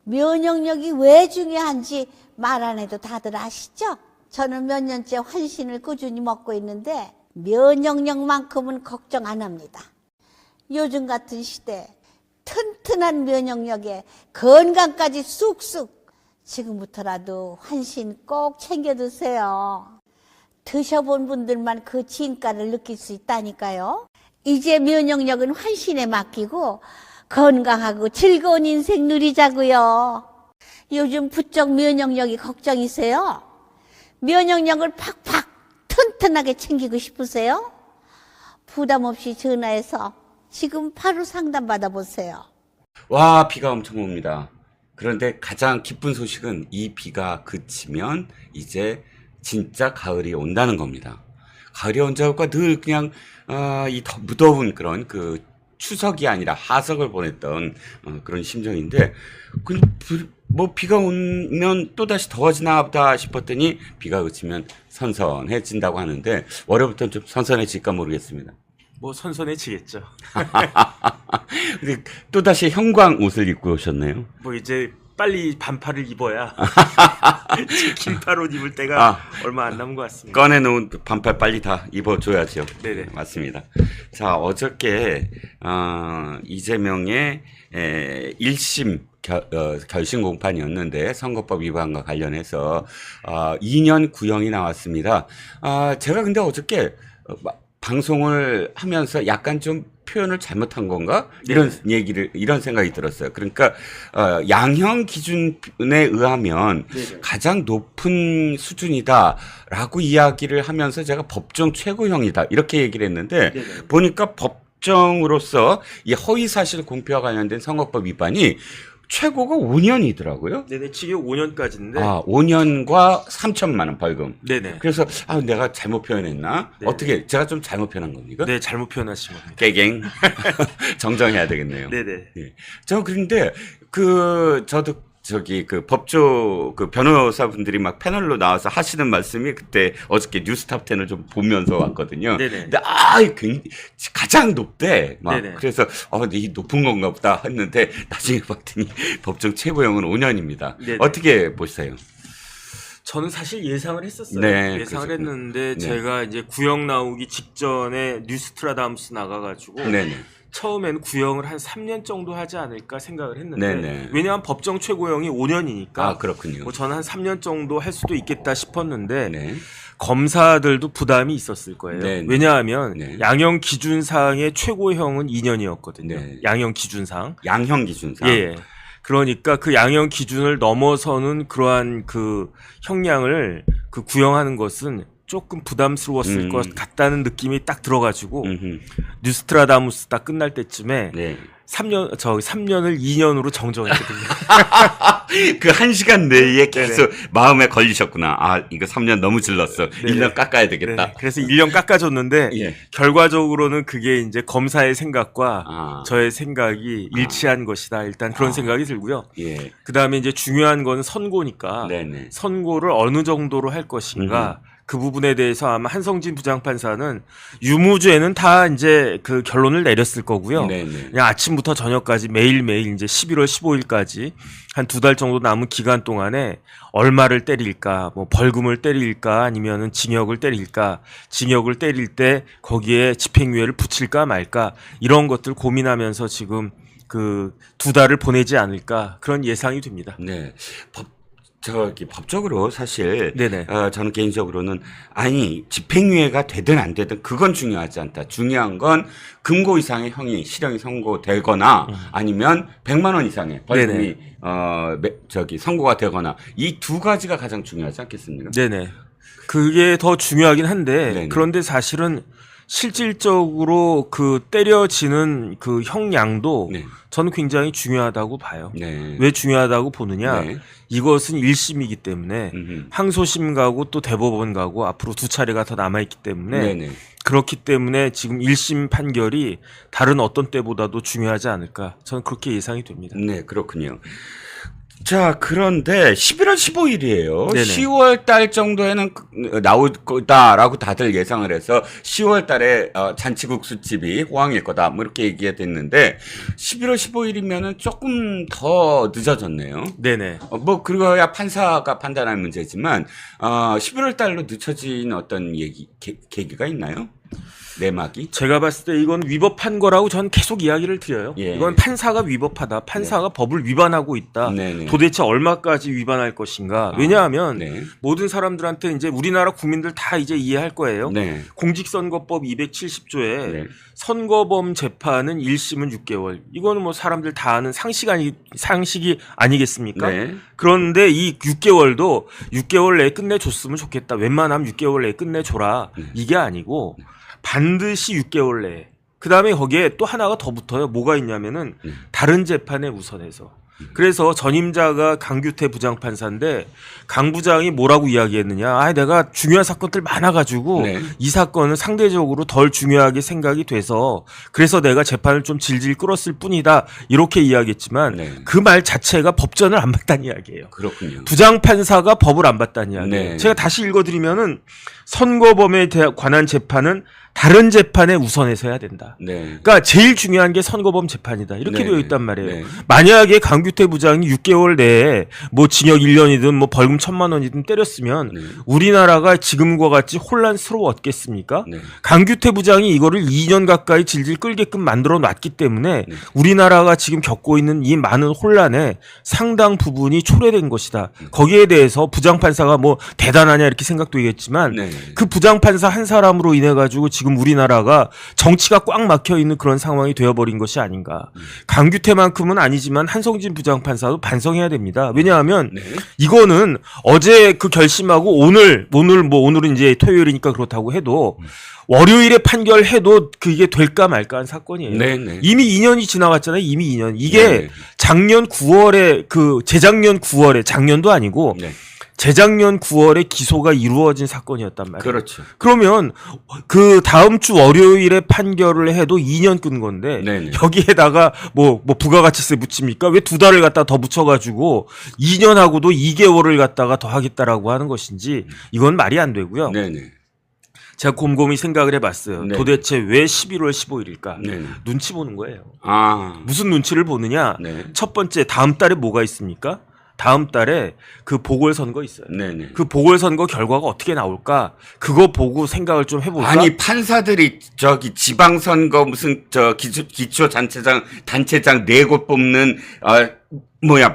면역력이 왜 중요한지 말 안 해도 다들 아시죠? 저는 몇 년째 환신을 꾸준히 먹고 있는데 면역력만큼은 걱정 안 합니다. 요즘 같은 시대 튼튼한 면역력에 건강까지 쑥쑥, 지금부터라도 환신 꼭 챙겨 드세요. 드셔본 분들만 그 진가를 느낄 수 있다니까요. 이제 면역력은 환신에 맡기고 건강하고 즐거운 인생 누리자고요. 요즘 부쩍 면역력이 걱정이세요? 면역력을 팍팍 튼튼하게 챙기고 싶으세요? 부담 없이 전화해서 지금 바로 상담 받아보세요. 와, 비가 엄청 옵니다. 그런데 가장 기쁜 소식은 이 비가 그치면 이제 진짜 가을이 온다는 겁니다. 가을이 언제 올까 늘 그냥 이 더 무더운 그런 그 추석이 아니라 하석을 보냈던 그런 심정인데 뭐 비가 오면 또다시 더워지나 보다 싶었더니 비가 그치면 선선해진다고 하는데 월요일부터는 좀 선선해질까 모르겠습니다. 뭐 선선해지겠죠. 근데 또다시 형광 옷을 입고 오셨네요. 뭐 이제 빨리 반팔을 입어야 긴팔 옷 입을 때가 얼마 안 남은 것 같습니다. 꺼내놓은 반팔 빨리 다 입어줘야죠. 네네. 맞습니다. 자, 어저께 이재명의 1심 결심 공판이었는데 선거법 위반과 관련해서 2년 구형이 나왔습니다. 제가 근데 어저께 방송을 하면서 약간 좀 표현을 잘못한 건가? 이런 생각이 들었어요. 그러니까, 양형 기준에 의하면 가장 높은 수준이다라고 이야기를 하면서 제가 법정 최고형이다. 이렇게 얘기를 했는데, 보니까 법정으로서 이 허위사실 공표와 관련된 선거법 위반이 최고가 5년이더라고요. 네네, 징역 5년까지인데. 5년과 3천만 원 벌금. 네네. 그래서 내가 잘못 표현했나? 네네. 어떻게 제가 좀 잘못 표현한 겁니까? 네, 잘못 표현하신 겁니다. 깨갱. 정정해야 되겠네요. 네네. 예. 저 그런데 저도 법조 변호사분들이 막 패널로 나와서 하시는 말씀이 그때 어저께 뉴스탑10을 좀 보면서 왔거든요. 네네. 근데 굉장히 가장 높대. 막 네네. 그래서 이 높은 건가 보다 했는데 나중에 봤더니 법정 최고형은 5년입니다. 네네. 어떻게 보세요? 저는 사실 예상을 했었어요. 네, 예상을 그러셨구나. 했는데 네. 제가 이제 구형 나오기 직전에 뉴스트라다무스 나가가지고 네네. 처음에는 구형을 한 3년 정도 하지 않을까 생각을 했는데 네네. 왜냐하면 법정 최고형이 5년이니까 그렇군요. 뭐 저는 한 3년 정도 할 수도 있겠다 싶었는데 네. 검사들도 부담이 있었을 거예요. 네네. 왜냐하면 네. 양형 기준상의 최고형은 2년이었거든요. 네. 양형 기준상. 양형 기준상. 예. 그러니까 그 양형 기준을 넘어서는 그러한 그 형량을 그 구형하는 것은 조금 부담스러웠을 것 같다는 느낌이 딱 들어가지고 뉴스트라다무스 딱 끝날 때쯤에 네. 3년을 2년으로 정정했거든요. 그 1시간 내에 계속 마음에 걸리셨구나. 이거 3년 너무 질렀어. 1년 깎아야 되겠다. 네. 그래서 1년 깎아줬는데 예. 결과적으로는 그게 이제 검사의 생각과 저의 생각이 일치한 것이다. 일단 그런 생각이 들고요. 예. 그다음에 이제 중요한 건 선고니까 네네. 선고를 어느 정도로 할 것인가 그 부분에 대해서 아마 한성진 부장판사는 유무죄는 다 이제 그 결론을 내렸을 거고요. 네네. 그냥 아침부터 저녁까지 매일매일 이제 11월 15일까지 한 2달 정도 남은 기간 동안에 얼마를 때릴까, 뭐 벌금을 때릴까, 아니면은 징역을 때릴까, 징역을 때릴 때 거기에 집행유예를 붙일까 말까 이런 것들 고민하면서 지금 그 2달을 보내지 않을까 그런 예상이 됩니다. 네. 법적으로 사실 네네. 저는 개인적으로는 집행유예가 되든 안 되든 그건 중요하지 않다. 중요한 건 금고 이상의 실형이 선고되거나 아니면 100만 원 이상의 벌금이 선고가 되거나 이 두 가지가 가장 중요하지 않겠습니까? 네네. 그게 더 중요하긴 한데 네네. 그런데 사실은 실질적으로 그 때려지는 그 형량도 네. 저는 굉장히 중요하다고 봐요. 네. 왜 중요하다고 보느냐? 네. 이것은 1심이기 때문에 음흠. 항소심 가고 또 대법원 가고 앞으로 2차례가 더 남아있기 때문에 네네. 그렇기 때문에 지금 1심 판결이 다른 어떤 때보다도 중요하지 않을까 저는 그렇게 예상이 됩니다. 네, 그렇군요. 자, 그런데 11월 15일이에요. 네네. 10월 달 정도에는 나올 거다라고 다들 예상을 해서 10월 달에 잔치국수집이 호황일 거다. 뭐 이렇게 얘기가 됐는데 11월 15일이면은 조금 더 늦어졌네요. 네네. 뭐 그거야 판사가 판단할 문제지만 11월 달로 늦춰진 어떤 계기가 있나요? 내막이? 제가 봤을 때 이건 위법한 거라고 전 계속 이야기를 드려요. 예. 이건 판사가 위법하다. 판사가 법을 위반하고 있다. 네네. 도대체 얼마까지 위반할 것인가. 왜냐하면 네. 모든 사람들한테 이제 우리나라 국민들 다 이제 이해할 거예요. 네. 공직선거법 270조에 네. 선거범 재판은 1심은 6개월. 이거는 뭐 사람들 다 아는 상식이 아니겠습니까? 네. 그런데 이 6개월도 6개월 내에 끝내줬으면 좋겠다. 웬만하면 6개월 내에 끝내줘라. 이게 아니고 반드시 6개월 내에. 그 다음에 거기에 또 하나가 더 붙어요. 뭐가 있냐면은 다른 재판에 우선해서. 그래서 전임자가 강규태 부장판사인데 강 부장이 뭐라고 이야기했느냐. 내가 중요한 사건들 많아가지고 네. 이 사건은 상대적으로 덜 중요하게 생각이 돼서 그래서 내가 재판을 좀 질질 끌었을 뿐이다. 이렇게 이야기했지만 네. 그 말 자체가 법전을 안 봤다는 이야기예요. 그렇군요. 부장판사가 법을 안 봤다는 이야기예요. 네. 제가 다시 읽어드리면은 선거범에 관한 재판은 다른 재판에 우선해서 해야 된다. 네. 그러니까 제일 중요한 게 선거범 재판이다. 이렇게 네. 되어 있단 말이에요. 네. 만약에 강규태 부장이 6개월 내에 뭐 징역 1년이든 뭐 벌금 1,000만 원이든 때렸으면 네. 우리나라가 지금과 같이 혼란스러웠겠습니까? 네. 강규태 부장이 이거를 2년 가까이 질질 끌게끔 만들어 놨기 때문에 네. 우리나라가 지금 겪고 있는 이 많은 혼란의 상당 부분이 초래된 것이다. 거기에 대해서 부장판사가 뭐 대단하냐 이렇게 생각도 하겠지만 네. 그 부장판사 한 사람으로 인해 가지고 지금 우리나라가 정치가 꽉 막혀 있는 그런 상황이 되어버린 것이 아닌가. 강규태만큼은 아니지만 한성진 부장판사도 반성해야 됩니다. 왜냐하면 네. 이거는 어제 그 결심하고 오늘은 이제 토요일이니까 그렇다고 해도 월요일에 판결해도 그게 될까 말까한 사건이에요. 네, 네. 이미 2년이 지나갔잖아요. 이미 2년. 이게 네. 작년 9월에 재작년 9월에 작년도 아니고 네. 재작년 9월에 기소가 이루어진 사건이었단 말이에요. 그렇죠. 그러면 그 다음 주 월요일에 판결을 해도 2년 끈 건데 네네. 여기에다가 뭐 부가가치세 붙입니까? 왜 2달을 갖다 더 붙여가지고 2년하고도 2개월을 갖다가 더 하겠다라고 하는 것인지 이건 말이 안 되고요. 네네. 제가 곰곰이 생각을 해봤어요. 네. 도대체 왜 11월 15일일까? 네네. 눈치 보는 거예요. 무슨 무슨 눈치를 보느냐? 네. 첫 번째 다음 달에 뭐가 있습니까? 다음 달에 그 보궐선거 있어요. 네네. 그 보궐선거 결과가 어떻게 나올까? 그거 보고 생각을 좀 해볼까? 아니 판사들이 저기 지방선거 무슨 기초 단체장 4곳 뽑는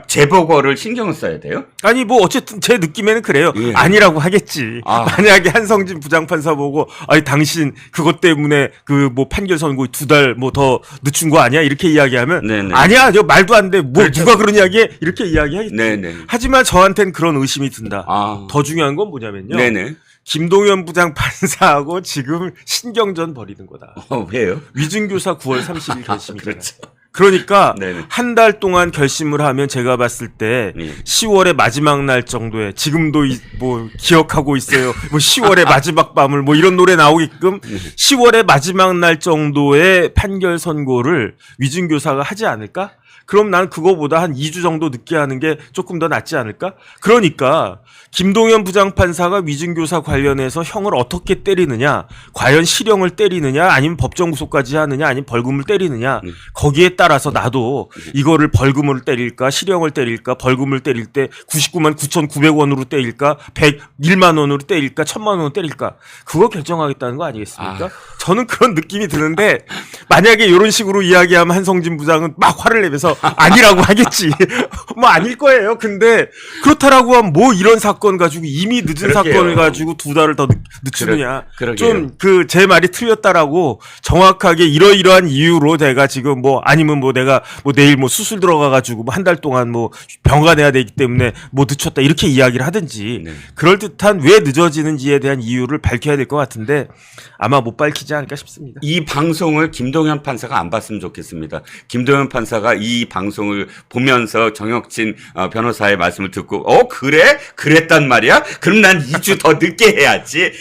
재보궐을 신경을 써야 돼요? 아니 뭐 어쨌든 제 느낌에는 그래요. 예. 아니라고 하겠지. 아. 만약에 한성진 부장판사 보고 아니 당신 그것 때문에 그 뭐 판결 선고 2달 뭐 더 늦춘 거 아니야? 이렇게 이야기하면 네네. 아니야. 저 말도 안 돼. 뭐 그렇죠. 누가 그런 이야기해? 이렇게 이야기하겠지. 네네. 하지만 저한테는 그런 의심이 든다. 아. 더 중요한 건 뭐냐면요. 네네. 김동연 부장판사하고 지금 신경전 벌이는 거다. 왜요? 위증교사 9월 30일 결심이잖아요. 그렇죠. 그러니까 네네. 한 달 동안 결심을 하면 제가 봤을 때 예. 10월의 마지막 날 정도에 지금도 뭐 기억하고 있어요. 뭐 10월의 마지막 밤을 뭐 이런 노래 나오게끔 10월의 마지막 날 정도의 판결 선고를 위증교사가 하지 않을까? 그럼 난 그거보다 한 2주 정도 늦게 하는 게 조금 더 낫지 않을까? 그러니까 김동연 부장판사가 위증교사 관련해서 형을 어떻게 때리느냐, 과연 실형을 때리느냐, 아니면 법정 구속까지 하느냐, 아니면 벌금을 때리느냐, 거기에 따라서 나도 이거를 벌금을 때릴까, 실형을 때릴까, 벌금을 때릴 때 99만 9,900원으로 때릴까, 101만 원으로 때릴까, 1,000만 원으로 때릴까, 그거 결정하겠다는 거 아니겠습니까? 저는 그런 느낌이 드는데 만약에 이런 식으로 이야기하면 한성진 부장은 막 화를 내면서 아니라고 하겠지. 뭐 아닐 거예요. 근데 그렇다라고 하면 뭐 이런 사건 가지고 이미 늦은 그러게요. 사건을 가지고 2달을 더 늦추느냐. 그러게요. 좀 제 말이 틀렸다라고 정확하게 이러이러한 이유로 내가 지금 뭐 아니면 뭐 내가 뭐 내일 뭐 수술 들어가가지고 뭐 한 달 동안 뭐 병가 내야 되기 때문에 뭐 늦췄다 이렇게 이야기를 하든지 네. 그럴듯한 왜 늦어지는지에 대한 이유를 밝혀야 될 것 같은데 아마 못 밝히지 되지 않을까 싶습니다. 이 방송을 김동현 판사가 안 봤으면 좋겠습니다. 김동현 판사가 이 방송을 보면서 정혁진 변호사의 말씀을 듣고 그래? 그랬단 말이야? 그럼 난 2주 더 늦게 해야지.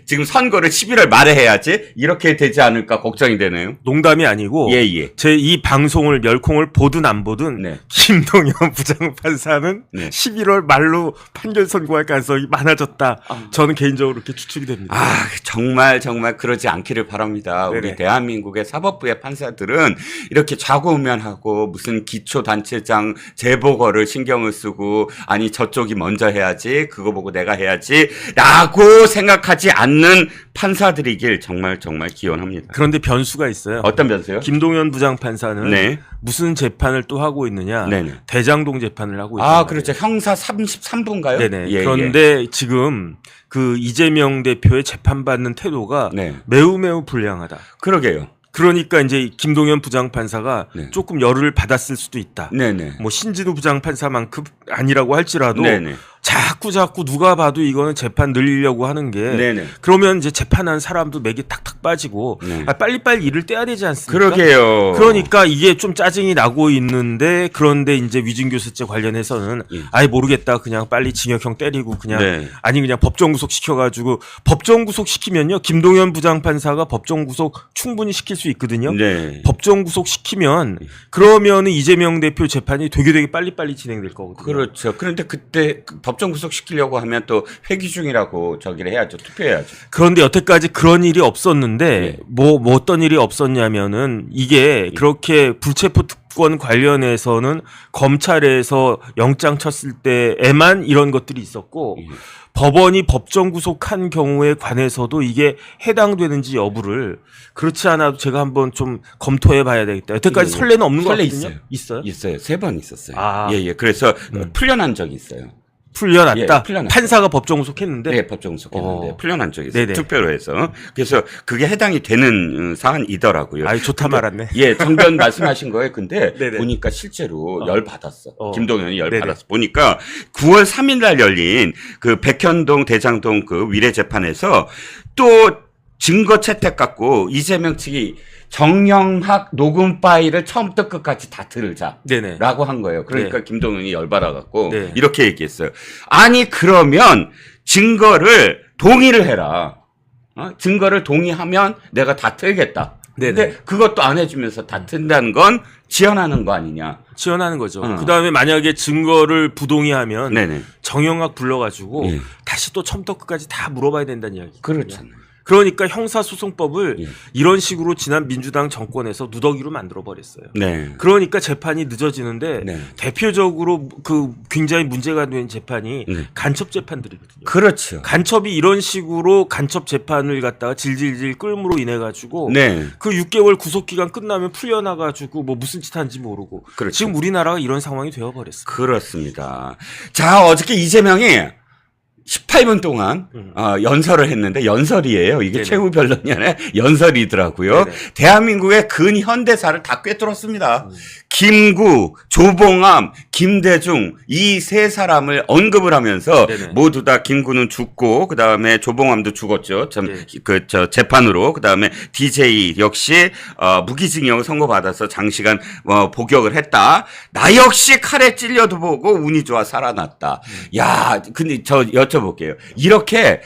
지금 선거를 11월 말에 해야지. 이렇게 되지 않을까 걱정이 되네요. 농담이 아니고 예. 제 이 방송을 멸콩을 보든 안 보든 네. 김동현 부장판사는 네. 11월 말로 판결 선고할 가능성이 많아졌다. 저는 개인적으로 그렇게 추측이 됩니다. 정말 그러지 않기를 바랍니다. 네네. 우리 대한민국의 사법부의 판사들은 이렇게 좌고우면하고 무슨 기초단체장 재보고를 신경을 쓰고 아니 저쪽이 먼저 해야지 그거 보고 내가 해야지 라고 생각하지 않는 판사들이길 정말 기원합니다. 그런데 변수가 있어요. 어떤 변수요? 김동현 부장판사는 네. 무슨 재판을 또 하고 있느냐? 네네. 대장동 재판을 하고 있다. 그렇죠. 형사 33부인가요? 네네. 예, 그런데 지금 그 이재명 대표의 재판받는 태도가 네. 매우 불량하다. 그러게요. 그러니까 이제 김동현 부장판사가 네. 조금 열을 받았을 수도 있다. 네네. 뭐 신진우 부장판사만큼 아니라고 할지라도 네네. 자꾸 누가 봐도 이거는 재판 늘리려고 하는 게 네네. 그러면 이제 재판한 사람도 맥이 탁탁 빠지고 네. 빨리빨리 일을 떼야 되지 않습니까? 그러게요. 그러니까 이게 좀 짜증이 나고 있는데 그런데 이제 위증교수죄 관련해서는 예. 아예 모르겠다 그냥 빨리 징역형 때리고 그냥 네. 아니 그냥 법정 구속 시켜가지고 법정 구속 시키면요 김동현 부장판사가 법정 구속 충분히 시킬 수 있거든요. 네. 법정 구속 시키면 그러면은 이재명 대표 재판이 되게 빨리빨리 진행될 거거든요. 그렇죠. 그런데 그때 법정 구속 시키려고 하면 또 회기 중이라고 저기를 해야죠. 투표해야죠. 그런데 여태까지 그런 일이 없었는데 예. 뭐 어떤 일이 없었냐면은 이게 그렇게 불체포 특권 관련해서는 검찰에서 영장 쳤을 때에만 이런 것들이 있었고 예. 법원이 법정 구속한 경우에 관해서도 이게 해당되는지 여부를 그렇지 않아도 제가 한번 좀 검토해 봐야 되겠다. 여태까지 예. 설레는 없는 것 설레 같거든요. 있어요. 있어요. 3번 있었어요. 아. 예. 그래서 풀려난 적이 있어요. 풀려났다. 예, 풀려났다. 판사가 법정 구속했는데. 네, 법정 구속했는데 풀려난 적이 있어요. 네네. 투표로 해서. 그래서 그게 해당이 되는 사안이더라고요. 아이 좋다 말았네. 예, 정변 말씀하신 거예요. 근데 네네. 보니까 실제로 열 받았어. 김동현이 열 네네. 받았어. 보니까 9월 3일 날 열린 그 백현동 대장동 그 위례 재판에서 또 증거 채택 갖고 이재명 측이 정영학 녹음 파일을 처음부터 끝까지 다 들으자. 네네. 라고 한 거예요. 그러니까 네. 김동현이 열받아갖고 네. 이렇게 얘기했어요. 아니 그러면 증거를 동의를 해라. 증거를 동의하면 내가 다 틀겠다. 네네. 근데 그것도 안 해주면서 다 튼다는 건 지연하는 거 아니냐. 지원하는 거죠. 그다음에 만약에 증거를 부동의하면 네네. 정영학 불러가지고 예. 다시 또 처음부터 끝까지 다 물어봐야 된다는 이야기. 그렇잖아요. 그러니까 형사소송법을 예. 이런 식으로 지난 민주당 정권에서 누더기로 만들어 버렸어요. 네. 그러니까 재판이 늦어지는데 네. 대표적으로 그 굉장히 문제가 된 재판이 네. 간첩 재판들이거든요. 그렇죠. 간첩이 이런 식으로 간첩 재판을 갖다가 질질질 끌므로 인해 가지고 네. 그 6개월 구속 기간 끝나면 풀려나 가지고 뭐 무슨 짓 하는지 모르고 그렇죠. 지금 우리나라가 이런 상황이 되어 버렸어요. 그렇습니다. 자, 어저께 이재명이 18분 동안 연설을 했는데 연설이에요. 이게 네네. 최후 변론이 아니라 연설이더라고요. 네네. 대한민국의 근현대사를 다 꿰뚫었습니다. 김구, 조봉암, 김대중 이 세 사람을 언급을 하면서 네네. 모두 다 김구는 죽고 그다음에 조봉암도 죽었죠. 네. 재판으로 그다음에 DJ 역시 무기징역 선고받아서 장시간 복역을 했다. 나 역시 칼에 찔려도 보고 운이 좋아 살아났다. 야, 근데 저 여쭤볼게요. 이렇게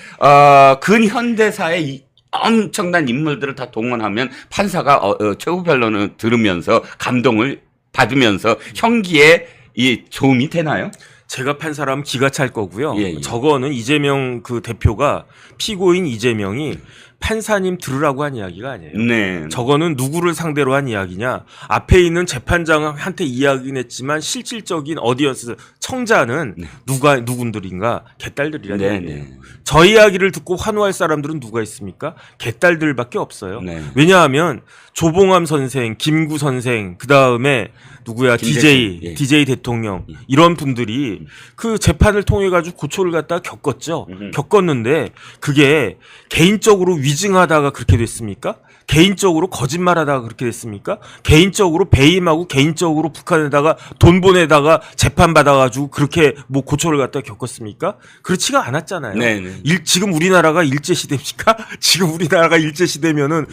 근현대사의 이 엄청난 인물들을 다 동원하면 판사가 최후 변론을 들으면서 감동을 받으면서 형기에 이 도움이 되나요? 제가 판 사람 기가 찰 거고요. 예, 예. 저거는 이재명 그 대표가 피고인 이재명이 판사님 들으라고 한 이야기가 아니에요. 네. 저거는 누구를 상대로 한 이야기냐? 앞에 있는 재판장한테 이야기는 했지만 실질적인 어디언스 청자는 누군들인가? 개딸들이라는 네, 얘기예요. 네. 저 이야기를 듣고 환호할 사람들은 누가 있습니까? 개딸들밖에 없어요. 네. 왜냐하면 조봉암 선생, 김구 선생, 그 다음에 누구야 김대중, 예. DJ 대통령 이런 분들이 그 재판을 통해 가지고 고초를 갖다가 겪었죠. 겪었는데 그게 개인적으로 위증하다가 그렇게 됐습니까? 개인적으로 거짓말하다가 그렇게 됐습니까? 개인적으로 배임하고 개인적으로 북한에다가 돈 보내다가 재판 받아가지고 그렇게 뭐 고초를 갖다 겪었습니까? 그렇지가 않았잖아요. 네네. 지금 우리나라가 일제 시대입니까? 지금 우리나라가 일제 시대면은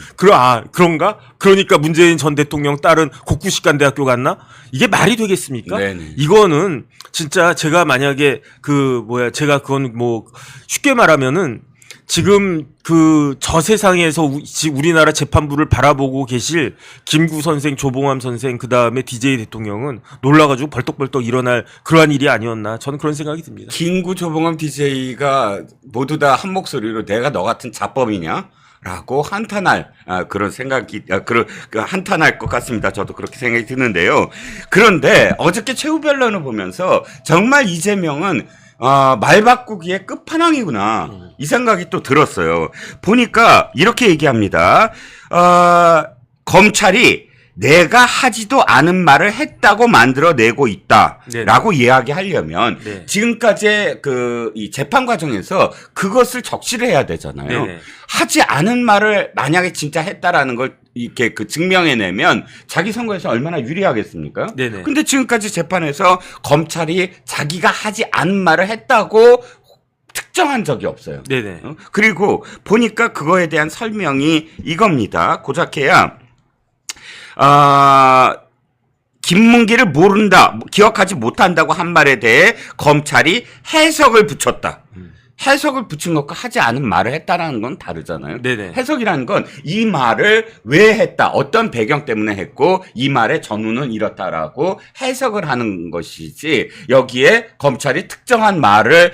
그런가? 그러니까 문재인 전 대통령 딸은 국구식간대학교 갔나? 이게 말이 되겠습니까? 네네. 이거는 진짜 제가 만약에 제가 그건 뭐 쉽게 말하면은 지금 저 세상에서 우리나라 재판부를 바라보고 계실 김구 선생, 조봉암 선생, 그 다음에 DJ 대통령은 놀라가지고 벌떡벌떡 일어날 그러한 일이 아니었나. 저는 그런 생각이 듭니다. 김구, 조봉암 DJ가 모두 다 한 목소리로 내가 너 같은 자범이냐? 라고 한탄할 그런 생각이 한탄할 것 같습니다. 저도 그렇게 생각이 드는데요. 그런데 어저께 최후 변론을 보면서 정말 이재명은 말 바꾸기의 끝판왕이구나 이 생각이 또 들었어요. 보니까 이렇게 얘기합니다. 검찰이 내가 하지도 않은 말을 했다고 만들어내고 있다라고 이야기하려면 네. 지금까지의 이 재판 과정에서 그것을 적시를 해야 되잖아요. 네네. 하지 않은 말을 만약에 진짜 했다라는 걸 이렇게 증명해내면 자기 선거에서 얼마나 유리하겠습니까? 네네. 근데 지금까지 재판에서 검찰이 자기가 하지 않은 말을 했다고 특정한 적이 없어요. 네네. 그리고 보니까 그거에 대한 설명이 이겁니다. 고작해야 김문기를 모른다, 기억하지 못한다고 한 말에 대해 검찰이 해석을 붙였다. 해석을 붙인 것과 하지 않은 말을 했다라는 건 다르잖아요. 네네. 해석이라는 건 이 말을 왜 했다, 어떤 배경 때문에 했고 이 말의 전후는 이렇다라고 해석을 하는 것이지 여기에 검찰이 특정한 말을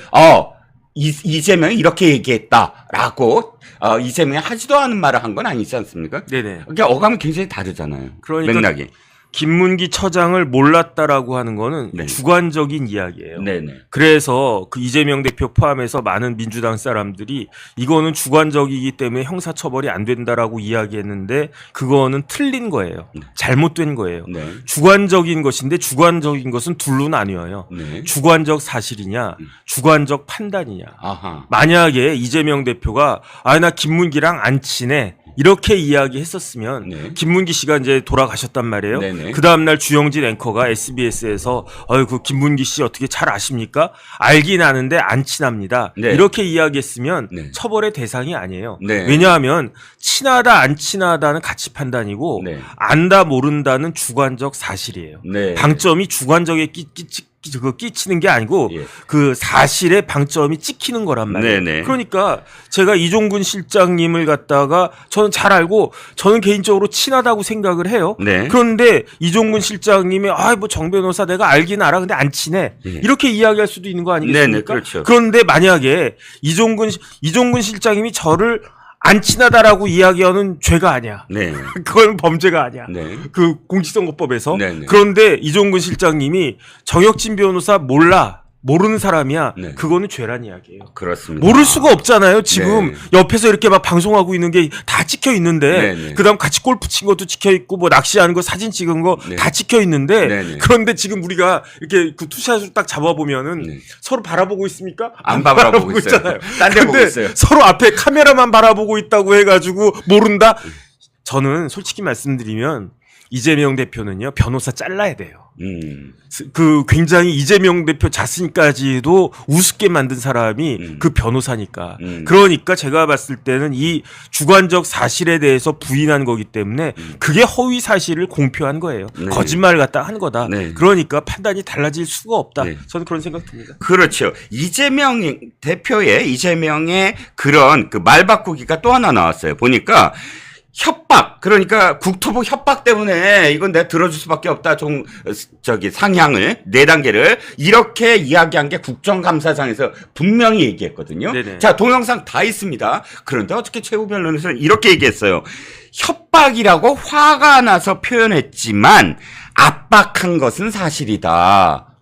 이재명이 이렇게 얘기했다라고 이재명이 하지도 않은 말을 한 건 아니지 않습니까? 네네. 그러니까 어감이 굉장히 다르잖아요. 그러니까 맥락이. 김문기 처장을 몰랐다라고 하는 거는 네. 주관적인 이야기예요. 네네. 그래서 그 이재명 대표 포함해서 많은 민주당 사람들이 이거는 주관적이기 때문에 형사처벌이 안 된다라고 이야기했는데 그거는 틀린 거예요. 잘못된 거예요. 네. 주관적인 것인데 주관적인 것은 둘로 나뉘어요. 네. 주관적 사실이냐, 주관적 판단이냐. 아하. 만약에 이재명 대표가 나 김문기랑 안 친해 이렇게 이야기했었으면 네. 김문기 씨가 이제 돌아가셨단 말이에요. 네네. 그 다음날 주영진 앵커가 SBS에서 그 김문기 씨 어떻게 잘 아십니까? 알긴 아는데 안 친합니다. 네. 이렇게 이야기했으면 네. 처벌의 대상이 아니에요. 네. 왜냐하면 친하다 안 친하다는 가치 판단이고 네. 안다 모른다는 주관적 사실이에요. 네. 방점이 주관적에 끼치는 게 아니고 예. 그 사실의 방점이 찍히는 거란 말이에요. 네네. 그러니까 제가 이종근 실장님을 갖다가 저는 잘 알고 저는 개인적으로 친하다고 생각을 해요. 네. 그런데 이종근 실장님이 뭐 정 변호사 내가 알긴 알아 근데 안 친해 예. 이렇게 이야기할 수도 있는 거 아니겠습니까? 네네, 그렇죠. 그런데 만약에 이종근 실장님이 저를 안 친하다라고 이야기하는 죄가 아니야. 네. 그건 범죄가 아니야. 네. 그 공직선거법에서. 네네. 그런데 이종근 실장님이 정혁진 변호사 모르는 사람이야. 네. 그거는 죄란 이야기예요. 그렇습니다. 모를 수가 없잖아요. 지금 네. 옆에서 이렇게 막 방송하고 있는 게 다 찍혀 있는데 네네. 그다음 같이 골프 친 것도 찍혀 있고 뭐 낚시하는 거 사진 찍은 거 다 네. 찍혀 있는데 네네. 그런데 지금 우리가 이렇게 그 투샷을 딱 잡아보면은 네. 서로 바라보고 있습니까? 안 바라보고 있어요. 있잖아요. 딴데 보고 근데 있어요. 서로 앞에 카메라만 바라보고 있다고 해가지고 모른다? 저는 솔직히 말씀드리면 이재명 대표는요 변호사 잘라야 돼요. 굉장히 이재명 대표 자신까지도 우습게 만든 사람이 그 변호사니까. 그러니까 제가 봤을 때는 이 주관적 사실에 대해서 부인한 거기 때문에 그게 허위 사실을 공표한 거예요. 네. 거짓말 갖다 한 거다. 네. 그러니까 판단이 달라질 수가 없다. 네. 저는 그런 생각 듭니다. 그렇죠. 이재명 대표의 이재명의 그런 말 바꾸기가 또 하나 나왔어요. 보니까 협박, 그러니까 국토부 협박 때문에 이건 내가 들어줄 수밖에 없다. 상향을 4단계를 이렇게 이야기한 게 국정감사장에서 분명히 얘기했거든요. 네네. 자, 동영상 다 있습니다. 그런데 어떻게 최후 변론에서는 이렇게 얘기했어요. 협박이라고 화가 나서 표현했지만 압박한 것은 사실이다.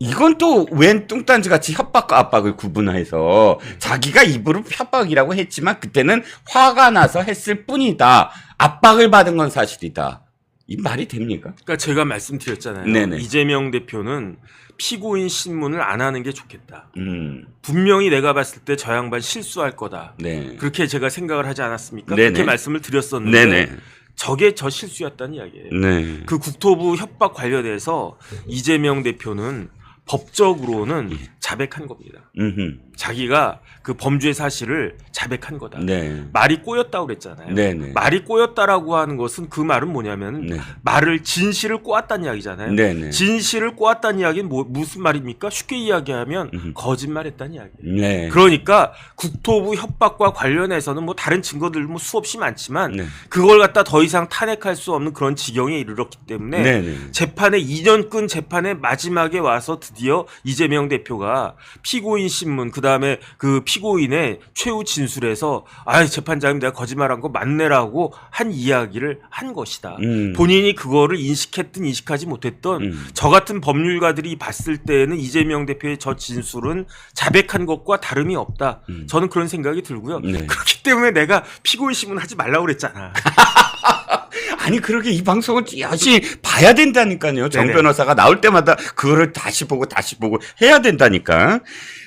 이건 또 웬 뚱딴지 같이 협박과 압박을 구분해서 자기가 입으로 협박이라고 했지만 그때는 화가 나서 했을 뿐이다. 압박을 받은 건 사실이다. 이 말이 됩니까? 그러니까 제가 말씀드렸잖아요. 네네. 이재명 대표는 피고인 신문을 안 하는 게 좋겠다. 음. 분명히 내가 봤을 때 저 양반 실수할 거다. 네. 그렇게 제가 생각을 하지 않았습니까? 네네. 그렇게 말씀을 드렸었는데 네네. 저게 저 실수였다는 이야기예요. 네. 그 국토부 협박 관련해서 이재명 대표는 법적으로는 자백한 겁니다. 음흠. 자기가 그 범죄 사실을 자백한 거다. 네. 말이 꼬였다고 그랬잖아요. 네네. 말이 꼬였다라고 하는 것은 그 말은 뭐냐면 네. 말을 진실을 꼬았다는 이야기잖아요. 네네. 진실을 꼬았다는 이야기는 무슨 말입니까? 쉽게 이야기하면 거짓말했다는 이야기예요. 네. 그러니까 국토부 협박과 관련해서는 뭐 다른 증거들 뭐 수없이 많지만 네. 그걸 갖다 더 이상 탄핵할 수 없는 그런 지경에 이르렀기 때문에 네네. 재판에 2년끈 재판에 마지막에 와서 드디어 이재명 대표가 피고인 신문 그다음에 그 피고인의 최후 진술에서 아 재판장님 내가 거짓말한 거 맞네라고 한 이야기를 한 것이다. 본인이 그거를 인식했든 인식하지 못했던 저 같은 법률가들이 봤을 때에는 이재명 대표의 저 진술은 자백한 것과 다름이 없다. 저는 그런 생각이 들고요. 네. 그렇기 때문에 내가 피고인 신문 하지 말라고 그랬잖아. 아니 그렇게 이 방송을 찌어시 봐야 된다니까요. 정 네네. 변호사가 나올 때마다 그거를 다시 보고 해야 된다니까.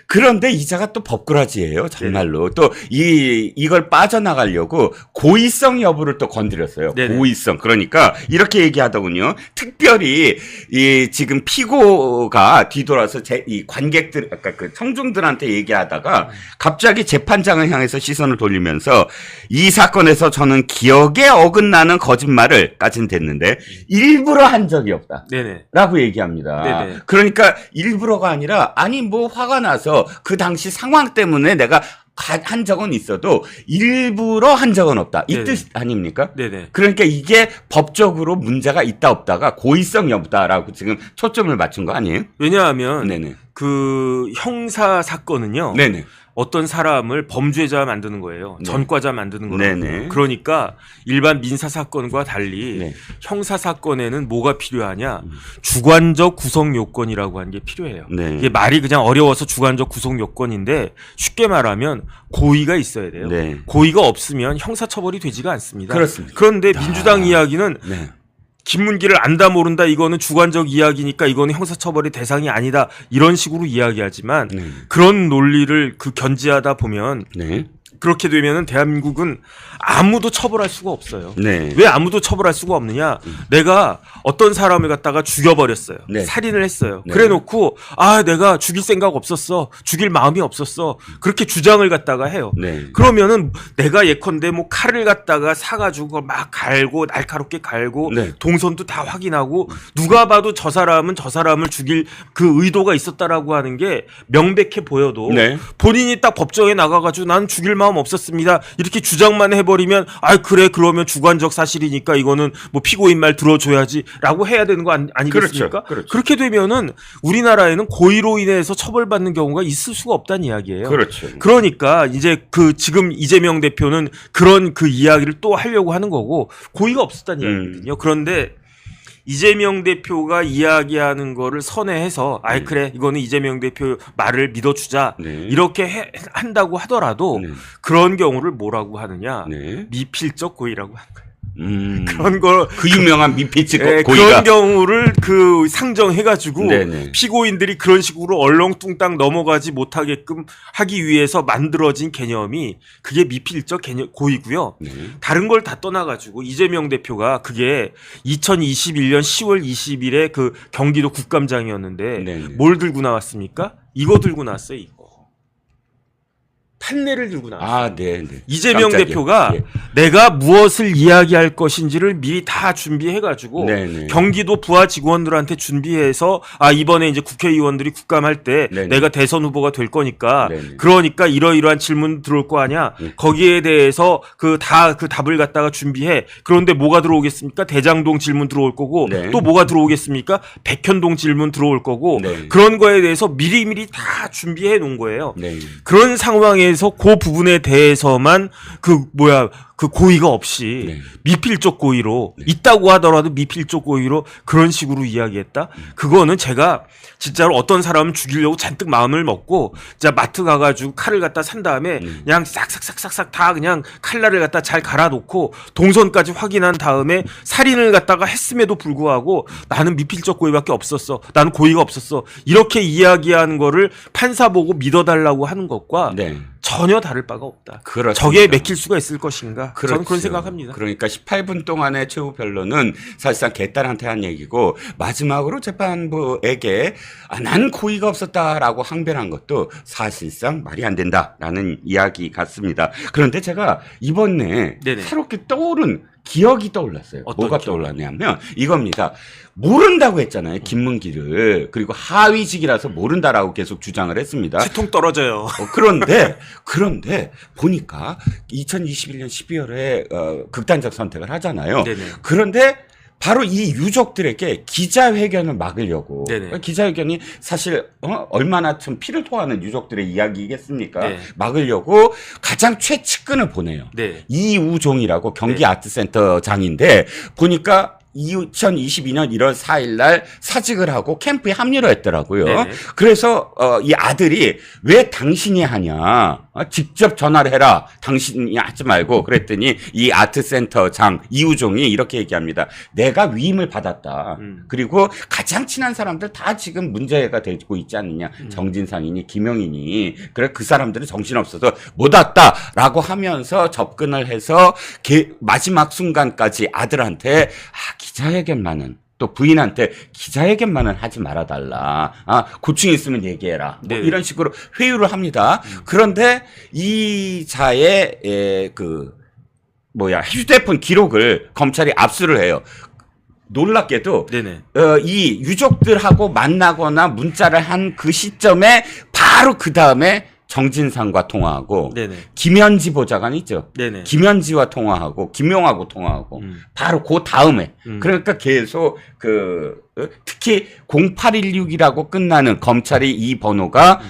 그런데 이자가 또 법꾸라지예요. 정말로. 또 이걸 빠져나가려고 고의성 여부를 또 건드렸어요. 네네. 고의성. 그러니까 이렇게 얘기하더군요. 특별히 이 지금 피고가 뒤돌아서 이 관객들 아까 그 청중들한테 얘기하다가 갑자기 재판장을 향해서 시선을 돌리면서 이 사건에서 저는 기억에 어긋나는 거짓말을까지는 됐는데 일부러 한 적이 없다. 네네. 라고 얘기합니다. 네네. 그러니까 일부러가 아니라 아니 뭐 화가 나서 그 당시 상황 때문에 내가 한 적은 있어도 일부러 한 적은 없다. 이 네네. 뜻 아닙니까? 네네. 그러니까 이게 법적으로 문제가 있다 없다가 고의성 여부다라고 지금 초점을 맞춘 거 아니에요? 왜냐하면 네네. 그 형사 사건은요. 네네. 어떤 사람을 범죄자 만드는 거예요. 네. 전과자 만드는 거예요. 네네. 그러니까 일반 민사 사건과 달리 네. 형사 사건에는 뭐가 필요하냐? 주관적 구성 요건이라고 하는 게 필요해요. 네. 이게 말이 그냥 어려워서 주관적 구성 요건인데 쉽게 말하면 고의가 있어야 돼요. 네. 고의가 없으면 형사 처벌이 되지가 않습니다. 그렇습니다. 그런데 민주당 이야기는 네. 김문기를 안다 모른다 이거는 주관적 이야기니까 이거는 형사처벌의 대상이 아니다 이런 식으로 이야기하지만 네. 그런 논리를 견지하다 보면 네. 그렇게 되면은 대한민국은 아무도 처벌할 수가 없어요. 네. 왜 아무도 처벌할 수가 없느냐? 내가 어떤 사람을 갖다가 죽여버렸어요. 네. 살인을 했어요. 네. 그래놓고 아 내가 죽일 생각 없었어. 죽일 마음이 없었어. 그렇게 주장을 갖다가 해요. 네. 그러면은 내가 예컨대 뭐 칼을 갖다가 사가지고 막 갈고 날카롭게 갈고 네. 동선도 다 확인하고 누가 봐도 저 사람은 저 사람을 죽일 그 의도가 있었다라고 하는 게 명백해 보여도 네. 본인이 딱 법정에 나가가지고 나는 죽일 마음 없었습니다. 이렇게 주장만 해버리면 아 그래 그러면 주관적 사실이니까 이거는 뭐 피고인 말 들어줘야지라고 해야 되는 거 아니겠습니까? 그렇죠. 그렇죠. 그렇게 되면은 우리나라에는 고의로 인해서 처벌받는 경우가 있을 수가 없다는 이야기예요. 그렇죠. 그러니까 이제 그 지금 이재명 대표는 그런 그 이야기를 또 하려고 하는 거고 고의가 없었다는 이야기거든요. 그런데 이재명 대표가 이야기하는 거를 선회해서 아이 그래 이거는 이재명 대표 말을 믿어주자 네. 이렇게 한다고 하더라도 네. 그런 경우를 뭐라고 하느냐 네. 미필적 고의라고 하는 거예요. 그런 걸 그 유명한 미필적 예, 고의가 그런 경우를 그 상정해가지고 네네. 피고인들이 그런 식으로 얼렁뚱땅 넘어가지 못하게끔 하기 위해서 만들어진 개념이 그게 미필적 고의고요. 네. 다른 걸 다 떠나가지고 이재명 대표가 그게 2021년 10월 20일에 그 경기도 국감장이었는데 네네. 뭘 들고 나왔습니까? 이거 들고 나왔어요. 이거. 판례를 들고 나왔어요. 아, 네, 네. 이재명 깜짝이야. 대표가 예. 내가 무엇을 이야기할 것인지를 미리 다 준비해가지고 네네. 경기도 부하 직원들한테 준비해서 아 이번에 이제 국회의원들이 국감할 때 네네. 내가 대선 후보가 될 거니까 네네. 그러니까 이러이러한 질문 들어올 거 아니야. 네. 거기에 대해서 그 답을 갖다가 준비해. 그런데 뭐가 들어오겠습니까? 대장동 질문 들어올 거고 네. 또 뭐가 들어오겠습니까? 백현동 질문 들어올 거고 네. 그런 거에 대해서 미리미리 다 준비해 놓은 거예요. 네. 그런 상황에서 그 부분에 대해서만 그 그 고의가 없이 네. 미필적 고의로 있다고 하더라도 미필적 고의로 그런 식으로 이야기했다. 그거는 제가 진짜로 어떤 사람을 죽이려고 잔뜩 마음을 먹고 진짜 마트 가가지고 칼을 갖다 산 다음에 그냥 싹싹싹싹싹 다 그냥 칼날을 갖다 잘 갈아놓고 동선까지 확인한 다음에 살인을 갖다가 했음에도 불구하고 나는 미필적 고의밖에 없었어. 나는 고의가 없었어. 이렇게 이야기하는 거를 판사 보고 믿어달라고 하는 것과 네. 전혀 다를 바가 없다. 그렇습니다. 저게 맥힐 수가 있을 것인가? 그렇죠. 저는 그런 생각합니다. 그러니까 18분 동안의 최후 변론은 사실상 개딸한테 한 얘기고 마지막으로 재판부에게 난 고의가 없었다라고 항변한 것도 사실상 말이 안 된다라는 이야기 같습니다. 그런데 제가 이번에 네네. 새롭게 떠오른 기억이 떠올랐어요. 어떤 뭐가 기억이요? 떠올랐냐면 이겁니다. 모른다고 했잖아요. 김문기를. 그리고 하위직이라서 모른다라고 계속 주장을 했습니다. 치통 떨어져요. 그런데 보니까 2021년 12월에 극단적 선택을 하잖아요. 네네. 그런데 바로 이 유족들에게 기자회견을 막으려고. 네네. 기자회견이 사실 얼마나 좀 피를 토하는 유족들의 이야기겠습니까? 네. 막으려고 가장 최측근을 보내요. 네. 이우종이라고 경기 네. 아트센터장인데 보니까 2022년 1월 4일 날 사직을 하고 캠프에 합류를 했더라고요. 네네. 그래서 이 아들이 왜 당신이 하냐? 직접 전화를 해라. 당신이 하지 말고 그랬더니 이 아트센터장 이우종이 이렇게 얘기합니다. 내가 위임을 받았다. 그리고 가장 친한 사람들 다 지금 문제가 되고 있지 않느냐. 정진상이니 김영이니. 그래 그 사람들은 정신없어서 못 왔다라고 하면서 접근을 해서 마지막 순간까지 아들한테 기자회견만은 또 부인한테 기자회견만은 하지 말아달라. 고충 있으면 얘기해라. 뭐 네. 이런 식으로 회유를 합니다. 그런데 이 자의 휴대폰 기록을 검찰이 압수를 해요. 놀랍게도 네네. 이 유족들하고 만나거나 문자를 한 그 시점에 바로 그 다음에 정진상과 통화하고 네네. 김현지 보좌관 있죠. 네네. 김현지와 통화하고 김용하고 통화하고 바로 그 다음에 그러니까 계속 특히 0816이라고 끝나는 검찰이 이 번호가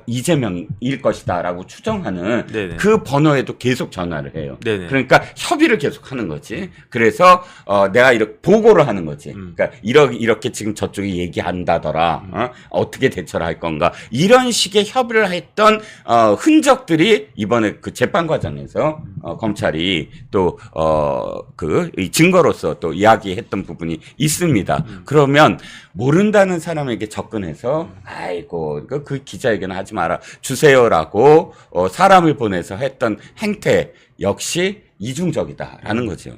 이재명일 것이다라고 추정하는 네네. 그 번호에도 계속 전화를 해요. 네네. 그러니까 협의를 계속 하는 거지. 그래서 내가 이렇게 보고를 하는 거지. 그러니까 이렇게 지금 저쪽이 얘기한다더라. 어떻게 대처를 할 건가. 이런 식의 협의를 했던 흔적들이 이번에 그 재판 과정에서 검찰이 또 이 증거로서 또 이야기했던 부분이 있습니다. 그러면 모른다는 사람에게 접근해서 아이고 그 기자회견 하지 마라 주세요라고 사람을 보내서 했던 행태 역시 이중적이다라는 거죠.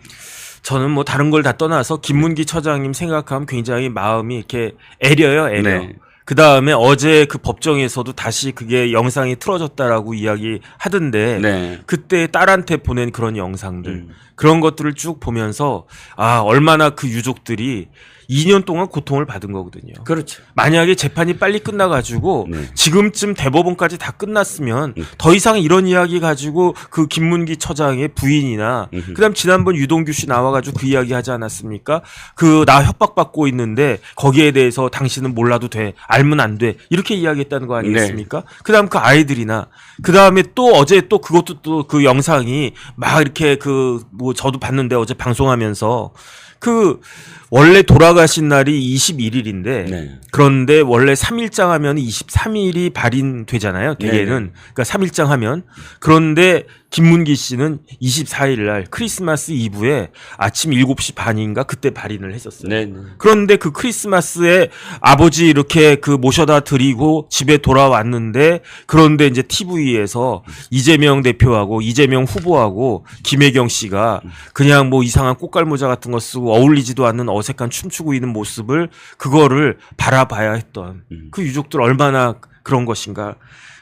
저는 뭐 다른 걸 다 떠나서 김문기 처장님 생각하면 굉장히 마음이 이렇게 애려요. 네. 그 다음에 어제 그 법정에서도 다시 그게 영상이 틀어졌다라고 이야기하던데 네. 그때 딸한테 보낸 그런 영상들 그런 것들을 쭉 보면서 얼마나 그 유족들이 2년 동안 고통을 받은 거거든요. 그렇죠. 만약에 재판이 빨리 끝나가지고 네. 지금쯤 대법원까지 다 끝났으면 더 이상 이런 이야기 가지고 그 김문기 처장의 부인이나 그다음 지난번 유동규 씨 나와가지고 그 이야기 하지 않았습니까? 나 협박받고 있는데 거기에 대해서 당신은 몰라도 돼, 알면 안 돼 이렇게 이야기했다는 거 아니겠습니까? 네. 그다음 그 아이들이나 그다음에 또 어제 또 그것도 또 그 영상이 막 이렇게 저도 봤는데 어제 방송하면서 원래 돌아가신 날이 21일인데 네. 그런데 원래 3일장 하면 23일이 발인되잖아요. 대개는. 네네. 그러니까 3일장 하면. 그런데 김문기 씨는 24일 날 크리스마스 이브에 아침 7시 반인가 그때 발인을 했었어요. 네. 그런데 그 크리스마스에 아버지 이렇게 모셔다 드리고 집에 돌아왔는데 그런데 이제 TV에서 이재명 대표하고 이재명 후보하고 김혜경 씨가 그냥 뭐 이상한 꽃갈모자 같은 거 쓰고 어울리지도 않는 어색한 춤추고 있는 모습을 그거를 바라봐야 했던 그 유족들 얼마나 그런 것인가.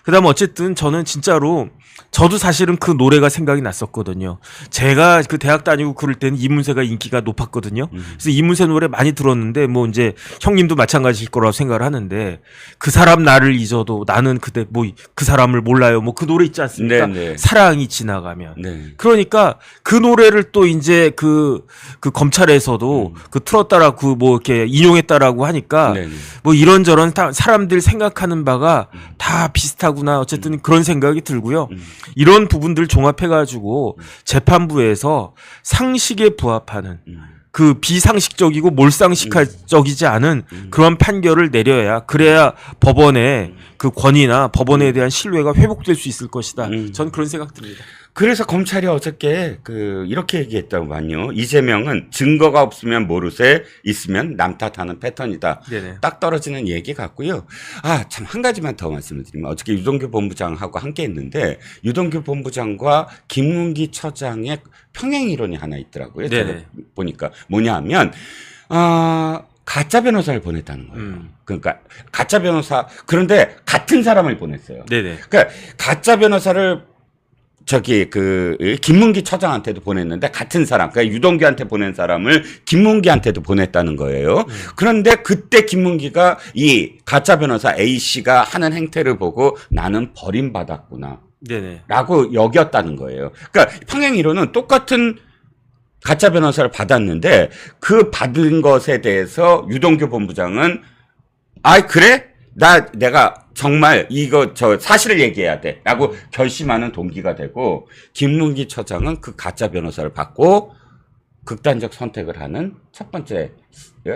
그다음 어쨌든 저는 진짜로 저도 사실은 그 노래가 생각이 났었거든요. 제가 그 대학 다니고 그럴 때는 이문세가 인기가 높았거든요. 그래서 이문세 노래 많이 들었는데 뭐 이제 형님도 마찬가지일 거라고 생각을 하는데 그 사람 나를 잊어도 나는 그때 뭐 그 사람을 몰라요. 뭐 그 노래 있지 않습니까? 네네. 사랑이 지나가면. 네. 그러니까 그 노래를 또 이제 그 검찰에서도 틀었다라고 뭐 이렇게 인용했다라고 하니까 네네. 뭐 이런저런 사람들 생각하는 바가 보니까 다 비슷하구나. 어쨌든 그런 생각이 들고요. 이런 부분들 종합해가지고 재판부에서 상식에 부합하는 그 비상식적이고 몰상식적이지 않은 그런 판결을 내려야 그래야 법원의 그 권위나 법원에 대한 신뢰가 회복될 수 있을 것이다. 전 그런 생각 듭니다. 그래서 검찰이 어저께 이렇게 얘기했다고만요. 이재명은 증거가 없으면 모르쇠, 있으면 남 탓하는 패턴이다. 네네. 딱 떨어지는 얘기 같고요. 참 한 가지만 더 말씀을 드리면 어저께 유동규 본부장하고 함께 했는데 유동규 본부장과 김문기 처장의 평행 이론이 하나 있더라고요. 제가 네네. 보니까 뭐냐면 가짜 변호사를 보냈다는 거예요. 그러니까 가짜 변호사 그런데 같은 사람을 보냈어요. 네네. 그러니까 가짜 변호사를 김문기 처장한테도 보냈는데 같은 사람, 그러니까 유동규한테 보낸 사람을 김문기한테도 보냈다는 거예요. 그런데 그때 김문기가 이 가짜 변호사 A씨가 하는 행태를 보고 나는 버림받았구나. 네네. 라고 여겼다는 거예요. 그러니까 평행이론은 똑같은 가짜 변호사를 받았는데 그 받은 것에 대해서 유동규 본부장은 그래? 내가 정말 사실을 얘기해야 돼. 라고 결심하는 동기가 되고, 김문기 처장은 그 가짜 변호사를 받고, 극단적 선택을 하는 첫 번째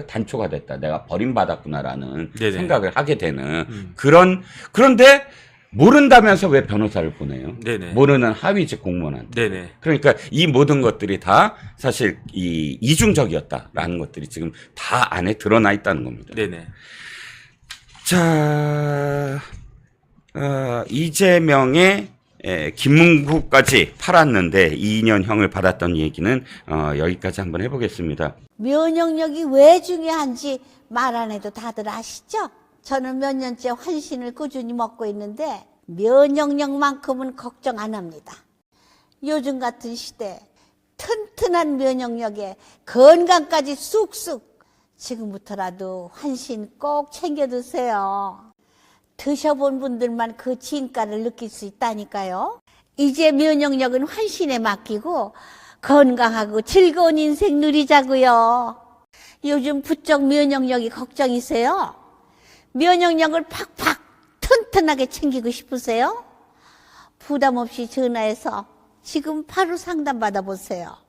단초가 됐다. 내가 버림받았구나라는 네네. 생각을 하게 되는 그런데 모른다면서 왜 변호사를 보내요? 네네. 모르는 하위직 공무원한테. 네네. 그러니까 이 모든 것들이 다 사실 이중적이었다라는 것들이 지금 다 안에 드러나 있다는 겁니다. 네네. 자, 이재명의 김문구까지 팔았는데 2년형을 받았던 얘기는 여기까지 한번 해보겠습니다. 면역력이 왜 중요한지 말 안 해도 다들 아시죠? 저는 몇 년째 환신을 꾸준히 먹고 있는데 면역력만큼은 걱정 안 합니다. 요즘 같은 시대 튼튼한 면역력에 건강까지 쑥쑥 지금부터라도 환신 꼭 챙겨 드세요. 드셔본 분들만 그 진가를 느낄 수 있다니까요. 이제 면역력은 환신에 맡기고 건강하고 즐거운 인생 누리자고요. 요즘 부쩍 면역력이 걱정이세요? 면역력을 팍팍 튼튼하게 챙기고 싶으세요? 부담 없이 전화해서 지금 바로 상담 받아보세요.